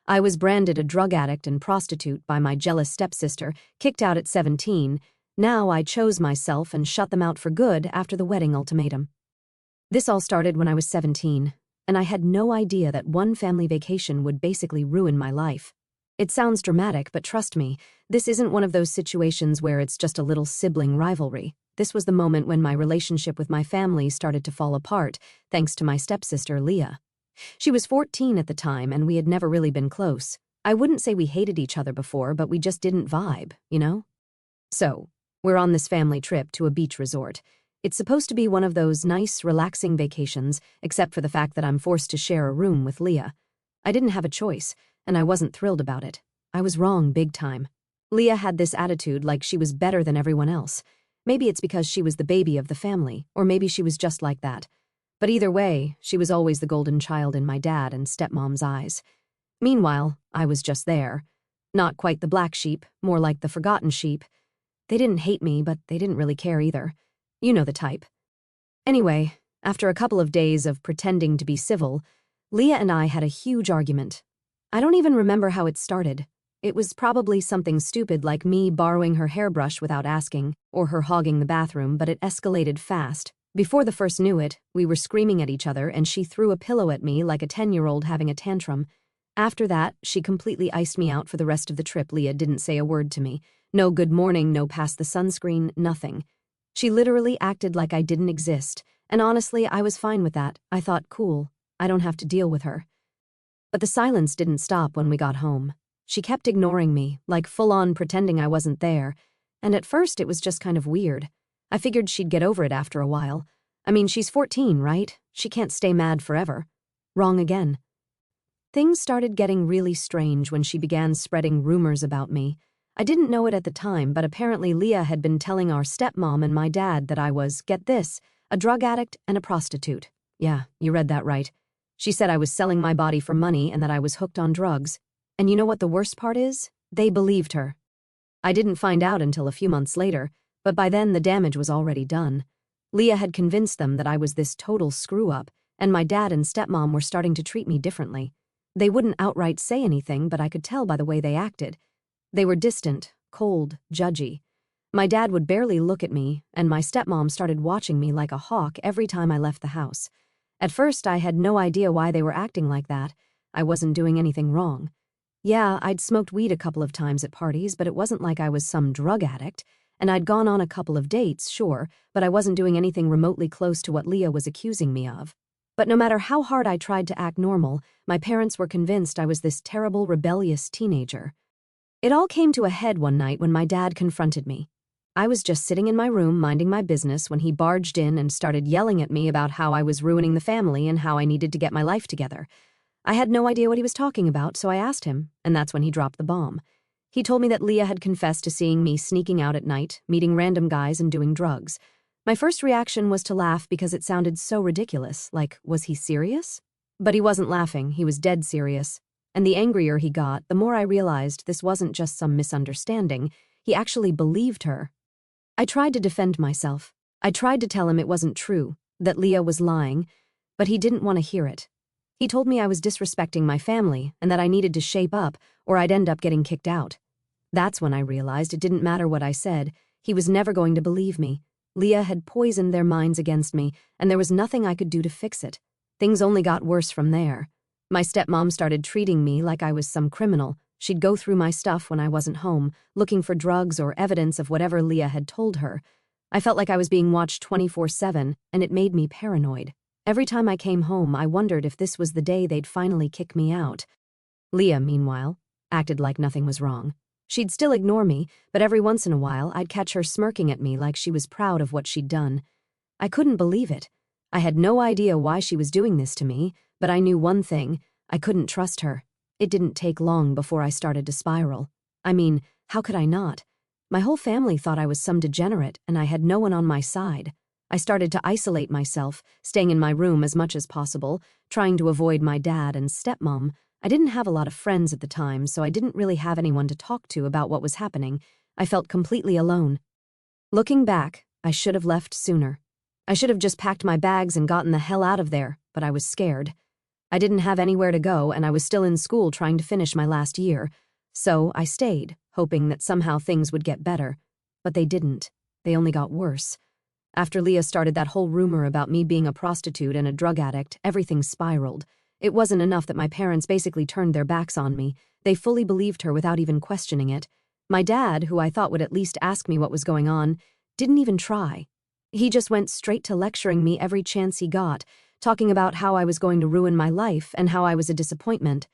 I was branded a drug addict and prostitute by my jealous stepsister, kicked out at 17. Now I chose myself and shut them out for good after the wedding ultimatum. This all started when I was 17, and I had no idea that one family vacation would basically ruin my life. It sounds dramatic, but trust me, this isn't one of those situations where it's just a little sibling rivalry. This was the moment when my relationship with my family started to fall apart, thanks to my stepsister, Leah. She was 14 at the time, and we had never really been close. I wouldn't say we hated each other before, but we just didn't vibe, you know? So, we're on this family trip to a beach resort. It's supposed to be one of those nice, relaxing vacations, except for the fact that I'm forced to share a room with Leah. I didn't have a choice, and I wasn't thrilled about it. I was wrong big time. Leah had this attitude like she was better than everyone else. Maybe it's because she was the baby of the family, or maybe she was just like that. But either way, she was always the golden child in my dad and stepmom's eyes. Meanwhile, I was just there. Not quite the black sheep, more like the forgotten sheep. They didn't hate me, but they didn't really care either. You know the type. Anyway, after a couple of days of pretending to be civil, Leah and I had a huge argument. I don't even remember how it started. It was probably something stupid like me borrowing her hairbrush without asking, or her hogging the bathroom, but it escalated fast. Before the first knew it, we were screaming at each other and she threw a pillow at me like a 10-year-old having a tantrum. After that, she completely iced me out for the rest of the trip. Leah didn't say a word to me. No good morning, no past the sunscreen, nothing. She literally acted like I didn't exist, and honestly, I was fine with that. I thought, cool, I don't have to deal with her. But the silence didn't stop when we got home. She kept ignoring me, like full-on pretending I wasn't there, and at first it was just kind of weird. I figured she'd get over it after a while. I mean, she's 14, right? She can't stay mad forever. Wrong again. Things started getting really strange when she began spreading rumors about me. I didn't know it at the time, but apparently Leah had been telling our stepmom and my dad that I was, get this, a drug addict and a prostitute. Yeah, you read that right. She said I was selling my body for money and that I was hooked on drugs. And you know what the worst part is? They believed her. I didn't find out until a few months later, but by then the damage was already done. Leah had convinced them that I was this total screw-up, and my dad and stepmom were starting to treat me differently. They wouldn't outright say anything, but I could tell by the way they acted. They were distant, cold, judgy. My dad would barely look at me, and my stepmom started watching me like a hawk every time I left the house. At first, I had no idea why they were acting like that. I wasn't doing anything wrong. Yeah, I'd smoked weed a couple of times at parties, but it wasn't like I was some drug addict. And I'd gone on a couple of dates, sure, but I wasn't doing anything remotely close to what Leah was accusing me of. But no matter how hard I tried to act normal, my parents were convinced I was this terrible, rebellious teenager. It all came to a head one night when my dad confronted me. I was just sitting in my room minding my business when he barged in and started yelling at me about how I was ruining the family and how I needed to get my life together. I had no idea what he was talking about, so I asked him, and that's when he dropped the bomb. He told me that Leah had confessed to seeing me sneaking out at night, meeting random guys and doing drugs. My first reaction was to laugh because it sounded so ridiculous, like, was he serious? But he wasn't laughing, he was dead serious. And the angrier he got, the more I realized this wasn't just some misunderstanding. He actually believed her. I tried to defend myself. I tried to tell him it wasn't true, that Leah was lying, but he didn't want to hear it. He told me I was disrespecting my family and that I needed to shape up or I'd end up getting kicked out. That's when I realized it didn't matter what I said. He was never going to believe me. Leah had poisoned their minds against me, and there was nothing I could do to fix it. Things only got worse from there. My stepmom started treating me like I was some criminal. She'd go through my stuff when I wasn't home, looking for drugs or evidence of whatever Leah had told her. I felt like I was being watched 24/7, and it made me paranoid. Every time I came home, I wondered if this was the day they'd finally kick me out. Leah, meanwhile, acted like nothing was wrong. She'd still ignore me, but every once in a while, I'd catch her smirking at me like she was proud of what she'd done. I couldn't believe it. I had no idea why she was doing this to me, but I knew one thing: I couldn't trust her. It didn't take long before I started to spiral. I mean, how could I not? My whole family thought I was some degenerate, and I had no one on my side. I started to isolate myself, staying in my room as much as possible, trying to avoid my dad and stepmom. I didn't have a lot of friends at the time, so I didn't really have anyone to talk to about what was happening. I felt completely alone. Looking back, I should have left sooner. I should have just packed my bags and gotten the hell out of there, but I was scared. I didn't have anywhere to go, and I was still in school trying to finish my last year. So I stayed, hoping that somehow things would get better. But they didn't. They only got worse. After Leah started that whole rumor about me being a prostitute and a drug addict, everything spiraled. It wasn't enough that my parents basically turned their backs on me. They fully believed her without even questioning it. My dad, who I thought would at least ask me what was going on, didn't even try. He just went straight to lecturing me every chance he got, talking about how I was going to ruin my life and how I was a disappointment.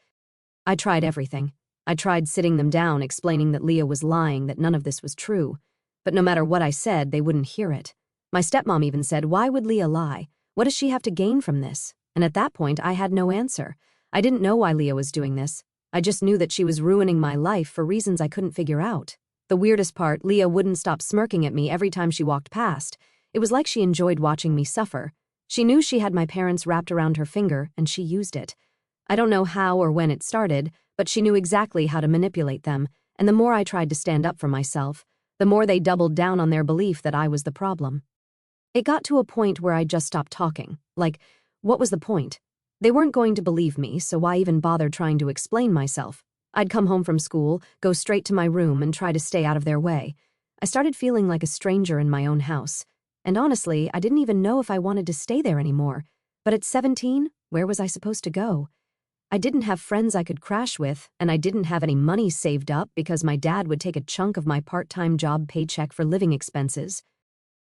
I tried everything. I tried sitting them down, explaining that Leah was lying, that none of this was true. But no matter what I said, they wouldn't hear it. My stepmom even said, "Why would Leah lie? What does she have to gain from this?" And at that point, I had no answer. I didn't know why Leah was doing this. I just knew that she was ruining my life for reasons I couldn't figure out. The weirdest part, Leah wouldn't stop smirking at me every time she walked past. It was like she enjoyed watching me suffer. She knew she had my parents wrapped around her finger, and she used it. I don't know how or when it started, but she knew exactly how to manipulate them, and the more I tried to stand up for myself, the more they doubled down on their belief that I was the problem. It got to a point where I just stopped talking. Like, what was the point? They weren't going to believe me, so why even bother trying to explain myself? I'd come home from school, go straight to my room, and try to stay out of their way. I started feeling like a stranger in my own house. And honestly, I didn't even know if I wanted to stay there anymore. But at 17, where was I supposed to go? I didn't have friends I could crash with, and I didn't have any money saved up because my dad would take a chunk of my part-time job paycheck for living expenses.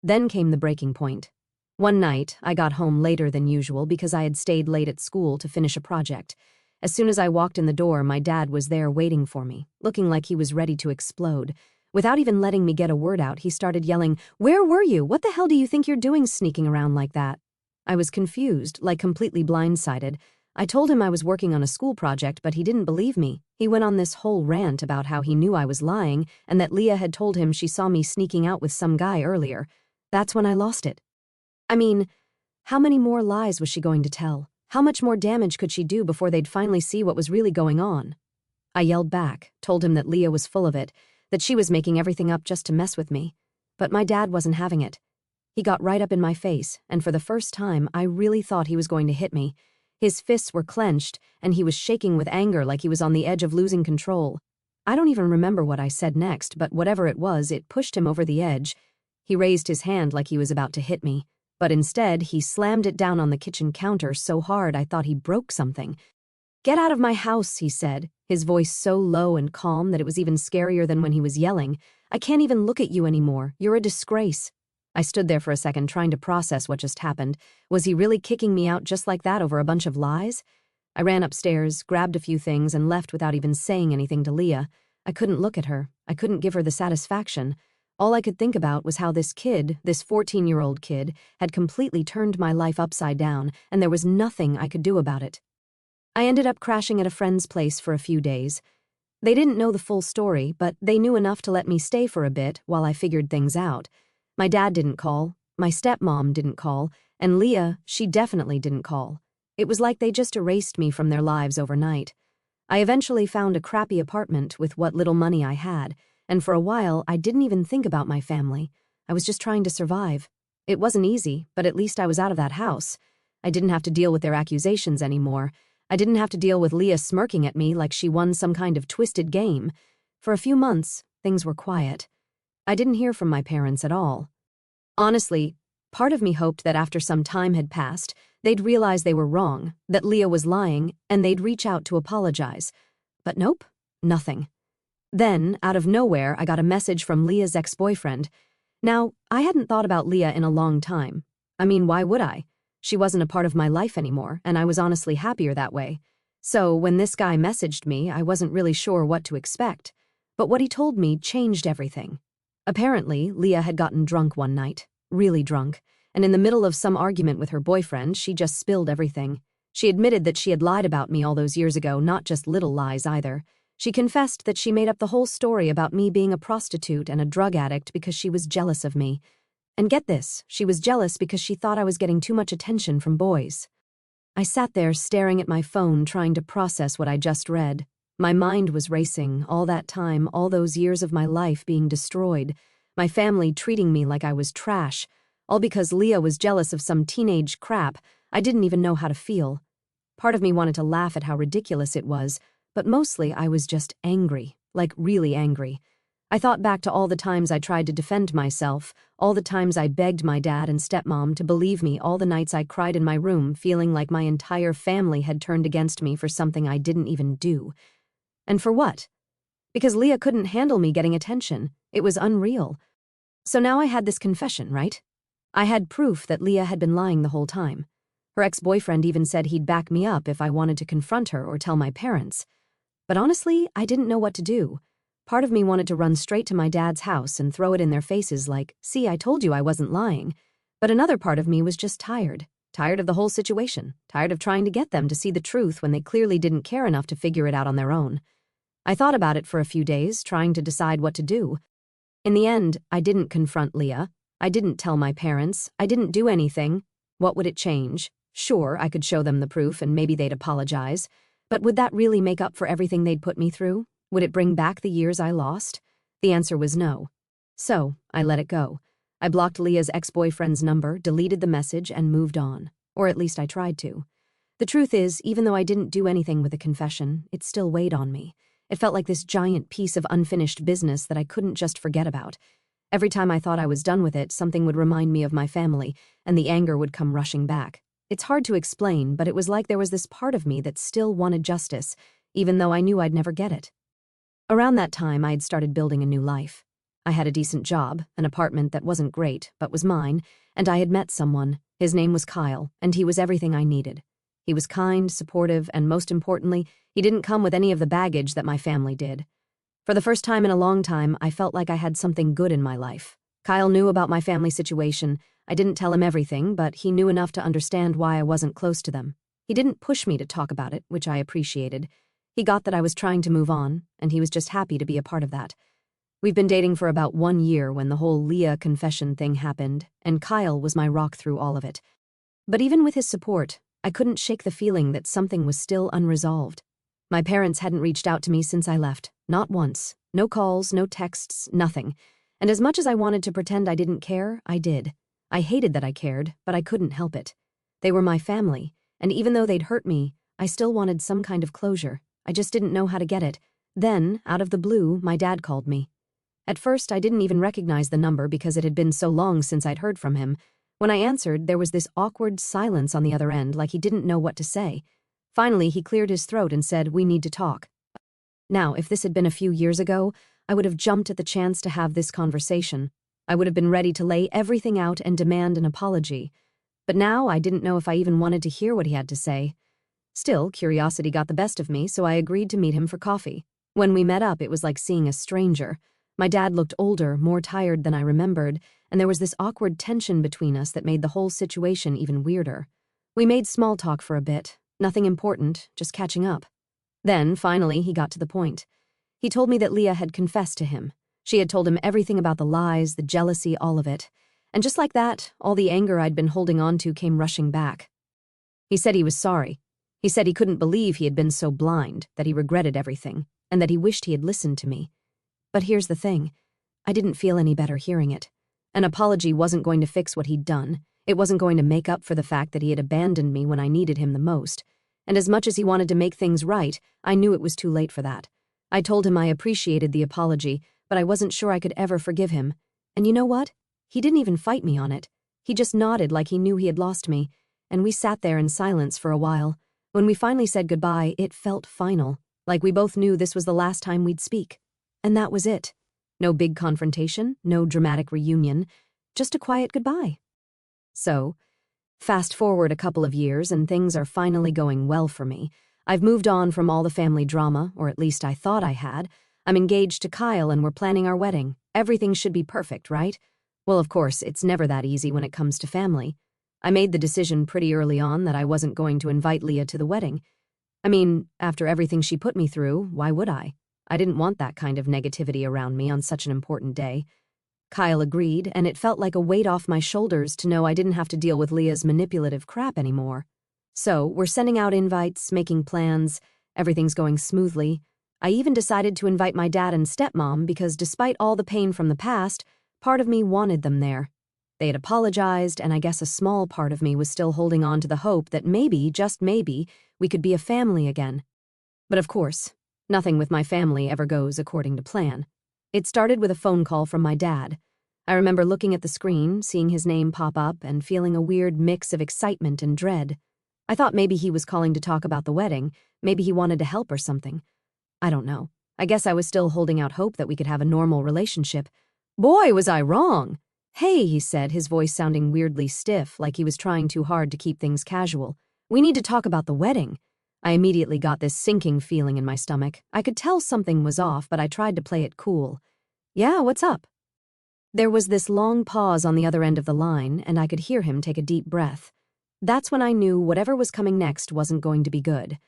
Then came the breaking point. One night, I got home later than usual because I had stayed late at school to finish a project. As soon as I walked in the door, my dad was there waiting for me, looking like he was ready to explode. Without even letting me get a word out, he started yelling, "Where were you? What the hell do you think you're doing sneaking around like that?" I was confused, like completely blindsided. I told him I was working on a school project, but he didn't believe me. He went on this whole rant about how he knew I was lying and that Leah had told him she saw me sneaking out with some guy earlier. That's when I lost it. I mean, how many more lies was she going to tell? How much more damage could she do before they'd finally see what was really going on? I yelled back, told him that Leah was full of it, that she was making everything up just to mess with me. But my dad wasn't having it. He got right up in my face, and for the first time, I really thought he was going to hit me. His fists were clenched, and he was shaking with anger like he was on the edge of losing control. I don't even remember what I said next, but whatever it was, it pushed him over the edge. He raised his hand like he was about to hit me, but instead, he slammed it down on the kitchen counter so hard I thought he broke something. "Get out of my house," he said, his voice so low and calm that it was even scarier than when he was yelling. "I can't even look at you anymore. You're a disgrace." I stood there for a second trying to process what just happened. Was he really kicking me out just like that over a bunch of lies? I ran upstairs, grabbed a few things, and left without even saying anything to Leah. I couldn't look at her. I couldn't give her the satisfaction. All I could think about was how this kid, this 14-year-old kid, had completely turned my life upside down, and there was nothing I could do about it. I ended up crashing at a friend's place for a few days. They didn't know the full story, but they knew enough to let me stay for a bit while I figured things out. My dad didn't call, my stepmom didn't call, and Leah, she definitely didn't call. It was like they just erased me from their lives overnight. I eventually found a crappy apartment with what little money I had, and for a while I didn't even think about my family. I was just trying to survive. It wasn't easy, but at least I was out of that house. I didn't have to deal with their accusations anymore. I didn't have to deal with Leah smirking at me like she won some kind of twisted game. For a few months, things were quiet. I didn't hear from my parents at all. Honestly, part of me hoped that after some time had passed, they'd realize they were wrong, that Leah was lying, and they'd reach out to apologize. But nope, nothing. Then, out of nowhere, I got a message from Leah's ex-boyfriend. Now, I hadn't thought about Leah in a long time. I mean, why would I? She wasn't a part of my life anymore, and I was honestly happier that way. So, when this guy messaged me, I wasn't really sure what to expect. But what he told me changed everything. Apparently, Leah had gotten drunk one night, really drunk, and in the middle of some argument with her boyfriend, she just spilled everything. She admitted that she had lied about me all those years ago, not just little lies either. She confessed that she made up the whole story about me being a prostitute and a drug addict because she was jealous of me. And get this, she was jealous because she thought I was getting too much attention from boys. I sat there staring at my phone trying to process what I just read. My mind was racing, all that time, all those years of my life being destroyed, my family treating me like I was trash, all because Leah was jealous of some teenage crap I didn't even know how to feel. Part of me wanted to laugh at how ridiculous it was, but mostly I was just angry, like really angry. I thought back to all the times I tried to defend myself, all the times I begged my dad and stepmom to believe me, all the nights I cried in my room feeling like my entire family had turned against me for something I didn't even do. And for what? Because Leah couldn't handle me getting attention. It was unreal. So now I had this confession, right? I had proof that Leah had been lying the whole time. Her ex-boyfriend even said he'd back me up if I wanted to confront her or tell my parents. But honestly, I didn't know what to do. Part of me wanted to run straight to my dad's house and throw it in their faces like, "See, I told you I wasn't lying." But another part of me was just tired. Tired of the whole situation. Tired of trying to get them to see the truth when they clearly didn't care enough to figure it out on their own. I thought about it for a few days, trying to decide what to do. In the end, I didn't confront Leah. I didn't tell my parents. I didn't do anything. What would it change? Sure, I could show them the proof and maybe they'd apologize. But would that really make up for everything they'd put me through? Would it bring back the years I lost? The answer was no. So, I let it go. I blocked Leah's ex-boyfriend's number, deleted the message, and moved on. Or at least I tried to. The truth is, even though I didn't do anything with the confession, it still weighed on me. It felt like this giant piece of unfinished business that I couldn't just forget about. Every time I thought I was done with it, something would remind me of my family, and the anger would come rushing back. It's hard to explain, but it was like there was this part of me that still wanted justice, even though I knew I'd never get it. Around that time, I had started building a new life. I had a decent job, an apartment that wasn't great, but was mine, and I had met someone. His name was Kyle, and he was everything I needed. He was kind, supportive, and most importantly, he didn't come with any of the baggage that my family did. For the first time in a long time, I felt like I had something good in my life. Kyle knew about my family situation. I didn't tell him everything, but he knew enough to understand why I wasn't close to them. He didn't push me to talk about it, which I appreciated. He got that I was trying to move on, and he was just happy to be a part of that. We've been dating for about 1 year when the whole Leah confession thing happened, and Kyle was my rock through all of it. But even with his support, I couldn't shake the feeling that something was still unresolved. My parents hadn't reached out to me since I left. Not once. No calls, no texts, nothing. And as much as I wanted to pretend I didn't care, I did. I hated that I cared, but I couldn't help it. They were my family, and even though they'd hurt me, I still wanted some kind of closure. I just didn't know how to get it. Then, out of the blue, my dad called me. At first, I didn't even recognize the number because it had been so long since I'd heard from him. When I answered, there was this awkward silence on the other end, like he didn't know what to say. Finally, he cleared his throat and said, "We need to talk." Now, if this had been a few years ago, I would have jumped at the chance to have this conversation. I would have been ready to lay everything out and demand an apology. But now, I didn't know if I even wanted to hear what he had to say. Still, curiosity got the best of me, so I agreed to meet him for coffee. When we met up, it was like seeing a stranger. My dad looked older, more tired than I remembered, and there was this awkward tension between us that made the whole situation even weirder. We made small talk for a bit, nothing important, just catching up. Then, finally, he got to the point. He told me that Leah had confessed to him. She had told him everything about the lies, the jealousy, all of it. And just like that, all the anger I'd been holding on to came rushing back. He said he was sorry. He said he couldn't believe he had been so blind, that he regretted everything, and that he wished he had listened to me. But here's the thing. I didn't feel any better hearing it. An apology wasn't going to fix what he'd done. It wasn't going to make up for the fact that he had abandoned me when I needed him the most. And as much as he wanted to make things right, I knew it was too late for that. I told him I appreciated the apology, but I wasn't sure I could ever forgive him. And you know what? He didn't even fight me on it. He just nodded like he knew he had lost me, and we sat there in silence for a while. When we finally said goodbye, it felt final, like we both knew this was the last time we'd speak. And that was it. No big confrontation, no dramatic reunion, just a quiet goodbye. So, fast forward a couple of years and things are finally going well for me. I've moved on from all the family drama, or at least I thought I had. I'm engaged to Kyle and we're planning our wedding. Everything should be perfect, right? Well, of course, it's never that easy when it comes to family. I made the decision pretty early on that I wasn't going to invite Leah to the wedding. I mean, after everything she put me through, why would I? I didn't want that kind of negativity around me on such an important day. Kyle agreed, and it felt like a weight off my shoulders to know I didn't have to deal with Leah's manipulative crap anymore. So, we're sending out invites, making plans, everything's going smoothly. I even decided to invite my dad and stepmom because despite all the pain from the past, part of me wanted them there. They had apologized, and I guess a small part of me was still holding on to the hope that maybe, just maybe, we could be a family again. But of course, nothing with my family ever goes according to plan. It started with a phone call from my dad. I remember looking at the screen, seeing his name pop up, and feeling a weird mix of excitement and dread. I thought maybe he was calling to talk about the wedding, maybe he wanted to help or something. I don't know. I guess I was still holding out hope that we could have a normal relationship. Boy, was I wrong! Hey, he said, his voice sounding weirdly stiff, like he was trying too hard to keep things casual. We need to talk about the wedding. I immediately got this sinking feeling in my stomach. I could tell something was off, but I tried to play it cool. Yeah, what's up? There was this long pause on the other end of the line, and I could hear him take a deep breath. That's when I knew whatever was coming next wasn't going to be good.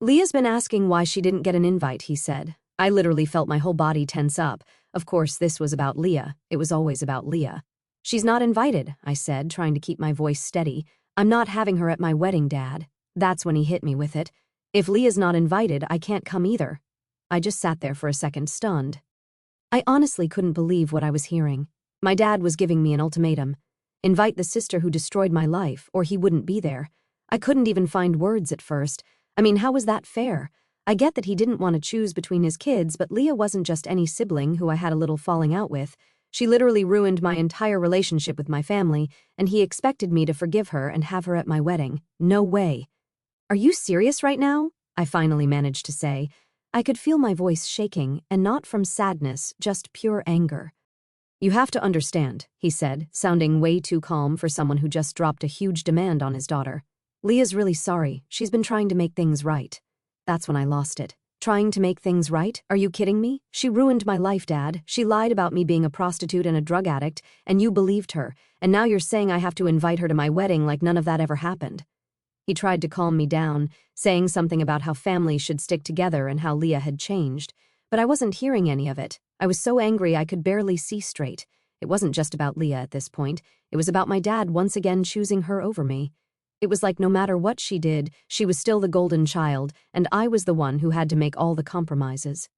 Leah's been asking why she didn't get an invite, he said. I literally felt my whole body tense up. Of course, this was about Leah. It was always about Leah. She's not invited, I said, trying to keep my voice steady. I'm not having her at my wedding, Dad. That's when he hit me with it. If Leah's not invited, I can't come either. I just sat there for a second, stunned. I honestly couldn't believe what I was hearing. My dad was giving me an ultimatum. Invite the sister who destroyed my life, or he wouldn't be there. I couldn't even find words at first. I mean, how was that fair? I get that he didn't want to choose between his kids, but Leah wasn't just any sibling who I had a little falling out with. She literally ruined my entire relationship with my family, and he expected me to forgive her and have her at my wedding. No way. Are you serious right now? I finally managed to say. I could feel my voice shaking, and not from sadness, just pure anger. You have to understand, he said, sounding way too calm for someone who just dropped a huge demand on his daughter. Leah's really sorry. She's been trying to make things right. That's when I lost it. Trying to make things right? Are you kidding me? She ruined my life, Dad. She lied about me being a prostitute and a drug addict, and you believed her, and now you're saying I have to invite her to my wedding like none of that ever happened. He tried to calm me down, saying something about how families should stick together and how Leah had changed, but I wasn't hearing any of it. I was so angry I could barely see straight. It wasn't just about Leah at this point. It was about my dad once again choosing her over me. It was like no matter what she did, she was still the golden child, and I was the one who had to make all the compromises.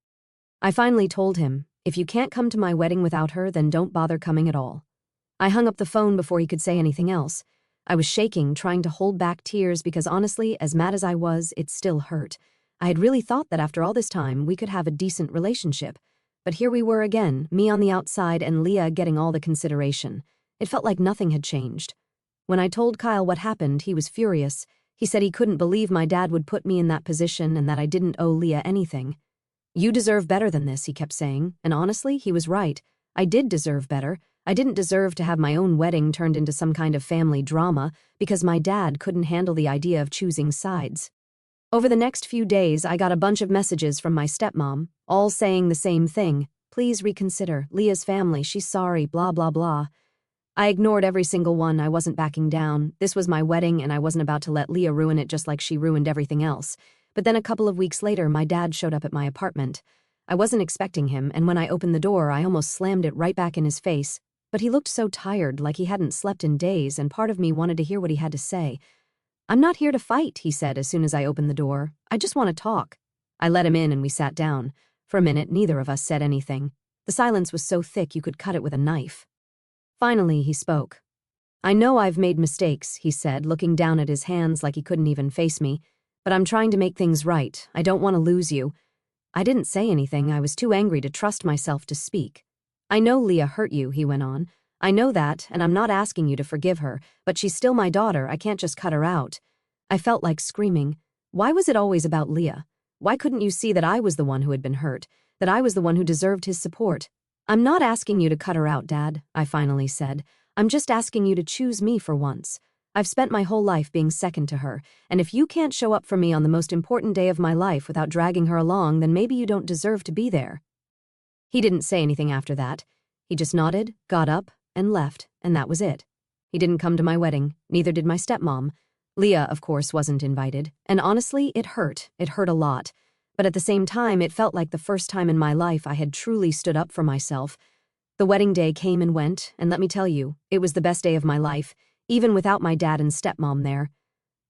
I finally told him, if you can't come to my wedding without her, then don't bother coming at all. I hung up the phone before he could say anything else. I was shaking, trying to hold back tears because honestly, as mad as I was, it still hurt. I had really thought that after all this time, we could have a decent relationship. But here we were again, me on the outside and Leah getting all the consideration. It felt like nothing had changed. When I told Kyle what happened, he was furious. He said he couldn't believe my dad would put me in that position and that I didn't owe Leah anything. You deserve better than this, he kept saying, and honestly, he was right. I did deserve better. I didn't deserve to have my own wedding turned into some kind of family drama because my dad couldn't handle the idea of choosing sides. Over the next few days, I got a bunch of messages from my stepmom, all saying the same thing. Please reconsider. Leah's family, she's sorry, blah, blah, blah. I ignored every single one. I wasn't backing down. This was my wedding, and I wasn't about to let Leah ruin it just like she ruined everything else. But then a couple of weeks later, my dad showed up at my apartment. I wasn't expecting him, and when I opened the door, I almost slammed it right back in his face. But he looked so tired, like he hadn't slept in days, and part of me wanted to hear what he had to say. I'm not here to fight, he said as soon as I opened the door. I just want to talk. I let him in and we sat down. For a minute, neither of us said anything. The silence was so thick you could cut it with a knife. Finally, he spoke. I know I've made mistakes, he said, looking down at his hands like he couldn't even face me, but I'm trying to make things right. I don't want to lose you. I didn't say anything. I was too angry to trust myself to speak. I know Leah hurt you, he went on. I know that, and I'm not asking you to forgive her, but she's still my daughter. I can't just cut her out. I felt like screaming. Why was it always about Leah? Why couldn't you see that I was the one who had been hurt, that I was the one who deserved his support? I'm not asking you to cut her out, Dad, I finally said. I'm just asking you to choose me for once. I've spent my whole life being second to her, and if you can't show up for me on the most important day of my life without dragging her along, then maybe you don't deserve to be there. He didn't say anything after that. He just nodded, got up, and left, and that was it. He didn't come to my wedding, neither did my stepmom. Leah, of course, wasn't invited, and honestly, it hurt a lot. But at the same time, it felt like the first time in my life I had truly stood up for myself. The wedding day came and went, and let me tell you, it was the best day of my life, even without my dad and stepmom there.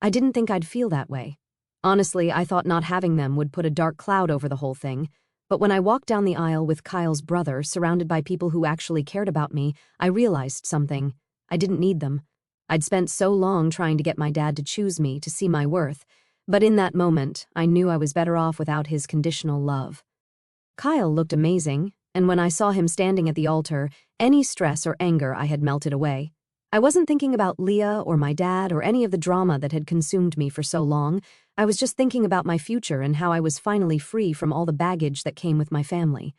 I didn't think I'd feel that way. Honestly, I thought not having them would put a dark cloud over the whole thing. But when I walked down the aisle with Kyle's brother, surrounded by people who actually cared about me, I realized something. I didn't need them. I'd spent so long trying to get my dad to choose me, to see my worth, but in that moment, I knew I was better off without his conditional love. Kyle looked amazing, and when I saw him standing at the altar, any stress or anger I had melted away. I wasn't thinking about Leah or my dad or any of the drama that had consumed me for so long. I was just thinking about my future and how I was finally free from all the baggage that came with my family.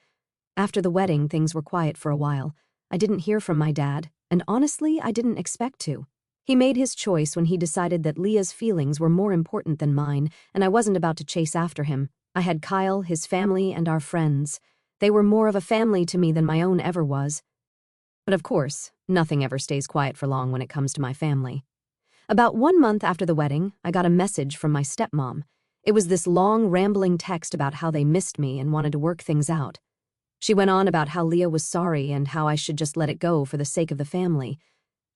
After the wedding, things were quiet for a while. I didn't hear from my dad, and honestly, I didn't expect to. He made his choice when he decided that Leah's feelings were more important than mine, and I wasn't about to chase after him. I had Kyle, his family, and our friends. They were more of a family to me than my own ever was. But of course, nothing ever stays quiet for long when it comes to my family. About 1 month after the wedding, I got a message from my stepmom. It was this long, rambling text about how they missed me and wanted to work things out. She went on about how Leah was sorry and how I should just let it go for the sake of the family.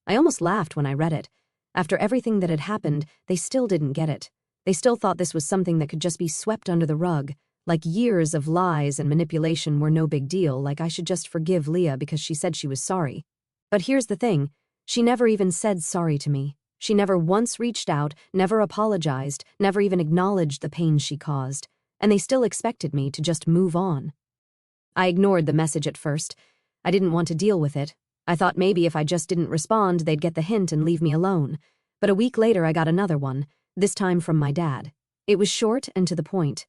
I almost laughed when I read it. After everything that had happened, they still didn't get it. They still thought this was something that could just be swept under the rug, like years of lies and manipulation were no big deal, like I should just forgive Leah because she said she was sorry. But here's the thing, she never even said sorry to me. She never once reached out, never apologized, never even acknowledged the pain she caused, and they still expected me to just move on. I ignored the message at first. I didn't want to deal with it. I thought maybe if I just didn't respond, they'd get the hint and leave me alone. But a week later, I got another one, this time from my dad. It was short and to the point.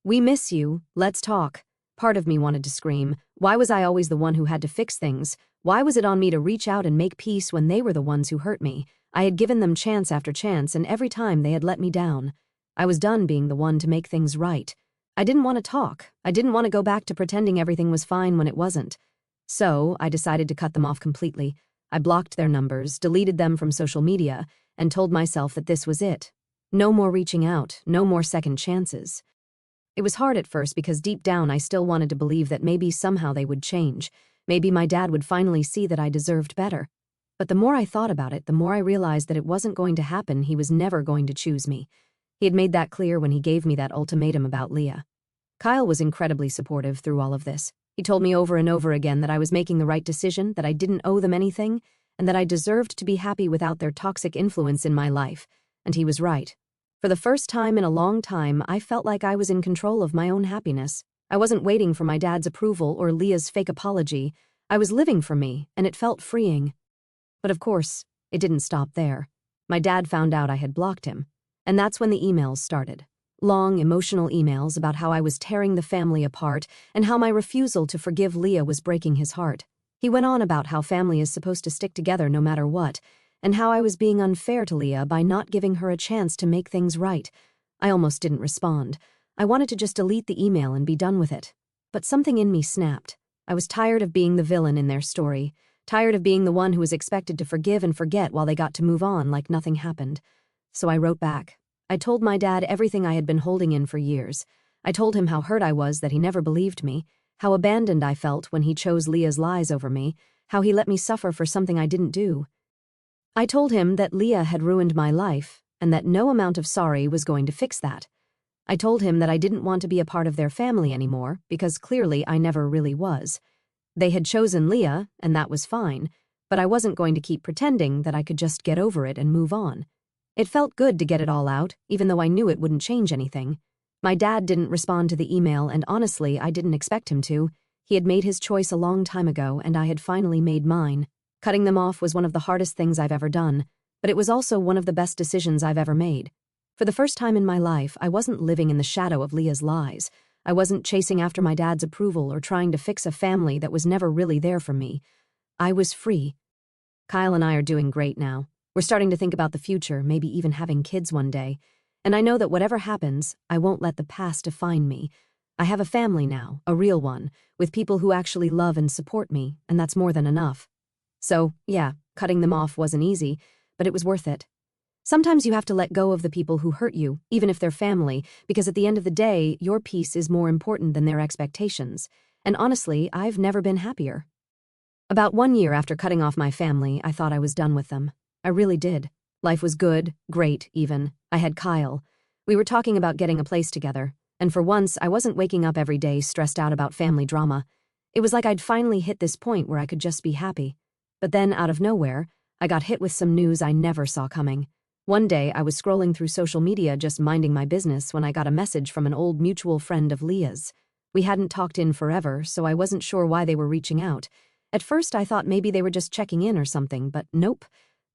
"We miss you. Let's talk." Part of me wanted to scream. Why was I always the one who had to fix things? Why was it on me to reach out and make peace when they were the ones who hurt me? I had given them chance after chance, and every time they had let me down. I was done being the one to make things right. I didn't want to talk. I didn't want to go back to pretending everything was fine when it wasn't. So I decided to cut them off completely. I blocked their numbers, deleted them from social media, and told myself that this was it. No more reaching out, no more second chances. It was hard at first because deep down I still wanted to believe that maybe somehow they would change. Maybe my dad would finally see that I deserved better. But the more I thought about it, the more I realized that it wasn't going to happen. He was never going to choose me. He had made that clear when he gave me that ultimatum about Leah. Kyle was incredibly supportive through all of this. He told me over and over again that I was making the right decision, that I didn't owe them anything, and that I deserved to be happy without their toxic influence in my life. And he was right. For the first time in a long time, I felt like I was in control of my own happiness. I wasn't waiting for my dad's approval or Leah's fake apology. I was living for me, and it felt freeing. But of course, it didn't stop there. My dad found out I had blocked him. And that's when the emails started. Long, emotional emails about how I was tearing the family apart and how my refusal to forgive Leah was breaking his heart. He went on about how family is supposed to stick together no matter what, and how I was being unfair to Leah by not giving her a chance to make things right. I almost didn't respond. I wanted to just delete the email and be done with it. But something in me snapped. I was tired of being the villain in their story, tired of being the one who was expected to forgive and forget while they got to move on like nothing happened. So I wrote back. I told my dad everything I had been holding in for years. I told him how hurt I was that he never believed me, how abandoned I felt when he chose Leah's lies over me, how he let me suffer for something I didn't do. I told him that Leah had ruined my life and that no amount of sorry was going to fix that. I told him that I didn't want to be a part of their family anymore because clearly I never really was. They had chosen Leah, and that was fine, but I wasn't going to keep pretending that I could just get over it and move on. It felt good to get it all out, even though I knew it wouldn't change anything. My dad didn't respond to the email, and honestly, I didn't expect him to. He had made his choice a long time ago, and I had finally made mine. Cutting them off was one of the hardest things I've ever done, but it was also one of the best decisions I've ever made. For the first time in my life, I wasn't living in the shadow of Leah's lies. I wasn't chasing after my dad's approval or trying to fix a family that was never really there for me. I was free. Kyle and I are doing great now. We're starting to think about the future, maybe even having kids one day. And I know that whatever happens, I won't let the past define me. I have a family now, a real one, with people who actually love and support me, and that's more than enough. So, yeah, cutting them off wasn't easy, but it was worth it. Sometimes you have to let go of the people who hurt you, even if they're family, because at the end of the day, your peace is more important than their expectations. And honestly, I've never been happier. About 1 year after cutting off my family, I thought I was done with them. I really did. Life was good, great, even. I had Kyle. We were talking about getting a place together, and for once, I wasn't waking up every day stressed out about family drama. It was like I'd finally hit this point where I could just be happy. But then, out of nowhere, I got hit with some news I never saw coming. One day, I was scrolling through social media just minding my business when I got a message from an old mutual friend of Leah's. We hadn't talked in forever, so I wasn't sure why they were reaching out. At first, I thought maybe they were just checking in or something, but nope.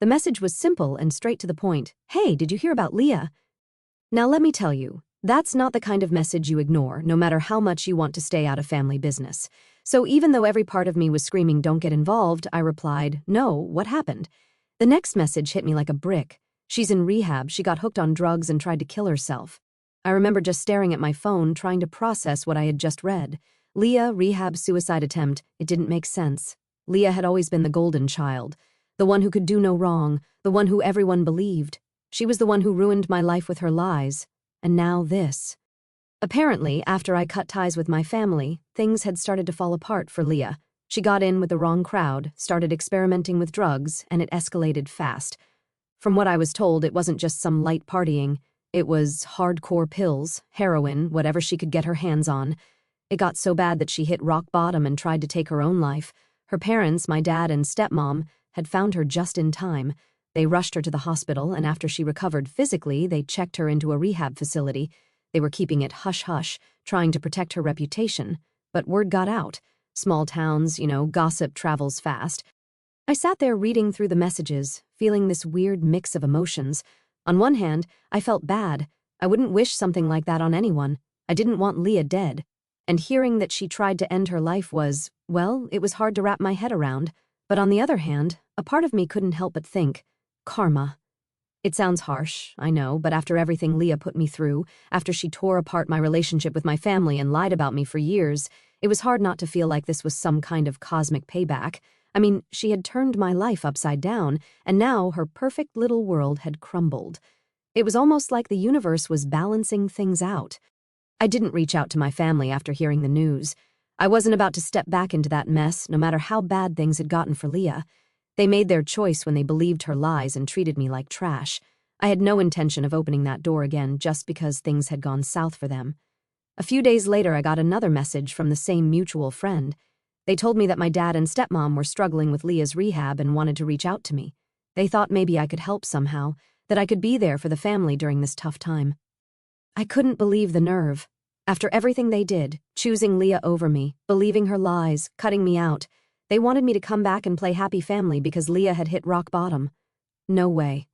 The message was simple and straight to the point. "Hey, did you hear about Leah?" Now let me tell you, that's not the kind of message you ignore, no matter how much you want to stay out of family business. So even though every part of me was screaming, "Don't get involved," I replied, "No, what happened?" The next message hit me like a brick. "She's in rehab, she got hooked on drugs and tried to kill herself." I remember just staring at my phone, trying to process what I had just read. Leah, rehab, suicide attempt. It didn't make sense. Leah had always been the golden child, the one who could do no wrong, the one who everyone believed. She was the one who ruined my life with her lies. And now this. Apparently, after I cut ties with my family, things had started to fall apart for Leah. She got in with the wrong crowd, started experimenting with drugs, and it escalated fast. From what I was told, it wasn't just some light partying. It was hardcore pills, heroin, whatever she could get her hands on. It got so bad that she hit rock bottom and tried to take her own life. Her parents, my dad and stepmom, had found her just in time. They rushed her to the hospital, and after she recovered physically, they checked her into a rehab facility. They were keeping it hush-hush, trying to protect her reputation. But word got out. Small towns, gossip travels fast. I sat there reading through the messages, feeling this weird mix of emotions. On one hand, I felt bad. I wouldn't wish something like that on anyone. I didn't want Leah dead. And hearing that she tried to end her life was, well, it was hard to wrap my head around. But on the other hand, a part of me couldn't help but think, karma. It sounds harsh, I know, but after everything Leah put me through, after she tore apart my relationship with my family and lied about me for years, it was hard not to feel like this was some kind of cosmic payback. I mean, she had turned my life upside down, and now her perfect little world had crumbled. It was almost like the universe was balancing things out. I didn't reach out to my family after hearing the news. I wasn't about to step back into that mess, no matter how bad things had gotten for Leah. They made their choice when they believed her lies and treated me like trash. I had no intention of opening that door again just because things had gone south for them. A few days later, I got another message from the same mutual friend. They told me that my dad and stepmom were struggling with Leah's rehab and wanted to reach out to me. They thought maybe I could help somehow, that I could be there for the family during this tough time. I couldn't believe the nerve. After everything they did, choosing Leah over me, believing her lies, cutting me out, they wanted me to come back and play happy family because Leah had hit rock bottom. No way.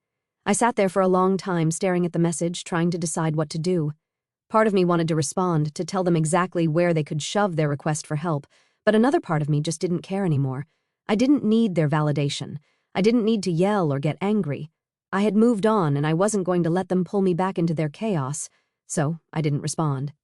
I sat there for a long time staring at the message, trying to decide what to do. Part of me wanted to respond, to tell them exactly where they could shove their request for help, but another part of me just didn't care anymore. I didn't need their validation. I didn't need to yell or get angry. I had moved on, and I wasn't going to let them pull me back into their chaos, so I didn't respond.